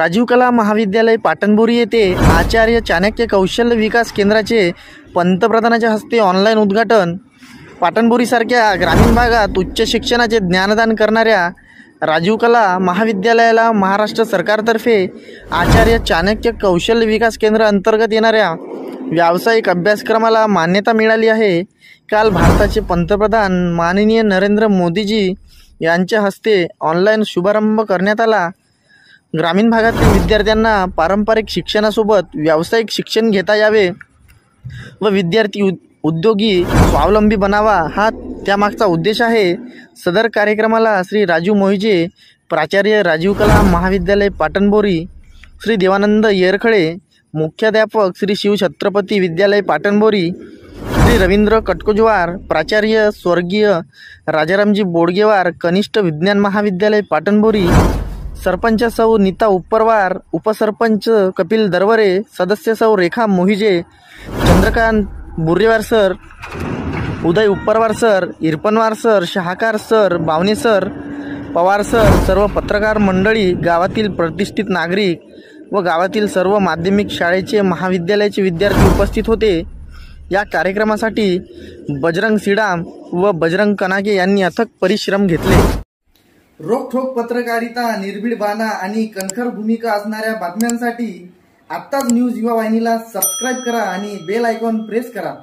राजीव कला महाविद्यालय पाटणबोरी येथे आचार्य चाणक्य कौशल्य विकास केंद्राचे पंतप्रधानांच्या हस्ते ऑनलाईन उद्घाटन। पाटणबोरीसारख्या ग्रामीण भागात उच्च शिक्षणाचे ज्ञानदान करणाऱ्या राजीव कला महाविद्यालयाला महाराष्ट्र सरकारतर्फे आचार्य चाणक्य कौशल्य विकास केंद्र अंतर्गत येणाऱ्या व्यावसायिक अभ्यासक्रमाला मान्यता मिळाली आहे। काल भारताचे पंतप्रधान माननीय नरेंद्र मोदीजी यांच्या हस्ते ऑनलाईन शुभारंभ करण्यात आला। ग्रामीण भागातील विद्यार्थ्यांना पारंपरिक शिक्षणासोबत व्यावसायिक शिक्षण घेता यावे व विद्यार्थी उद्योगी स्वावलंबी बनावा हा त्यामागचा उद्देश आहे। सदर कार्यक्रमाला श्री राजू मोहिजे, प्राचार्य राजीव कला महाविद्यालय पाटणबोरी, श्री देवानंद येरखळे, मुख्याध्यापक श्री शिवछत्रपती विद्यालय पाटणबोरी, श्री रवींद्र कटकोजवार, प्राचार्य स्वर्गीय राजारामजी बोडगेवार कनिष्ठ विज्ञान महाविद्यालय पाटणबोरी, सरपंच सौ नीता उपरवार, उपसरपंच कपिल दरवरे, सदस्य Sau Rekha Mohije, Chandrakant Burrewar sir, Uday Uparwar sir, Irpanwar sir, Shahakar sir, Bawane sir, Pawar sir, सर्व पत्रकार मंडळी, गावातील प्रतिष्ठित नागरिक व गावातील सर्व माध्यमिक शाळेचे महाविद्यालयाचे विद्यार्थी उपस्थित होते। या कार्यक्रमासाठी बजरंग सिडाम व बजरंग कनाके यांनी अथक परिश्रम घेतले। रोखठोक पत्रकारिता, निर्भीड बाणा आणि कणखर भूमिका असणाऱ्या बातम्यांसाठी आत्ताच न्यूज युवा वाहिनीला सबस्क्राइब करा आणि बेल आयकॉन प्रेस करा।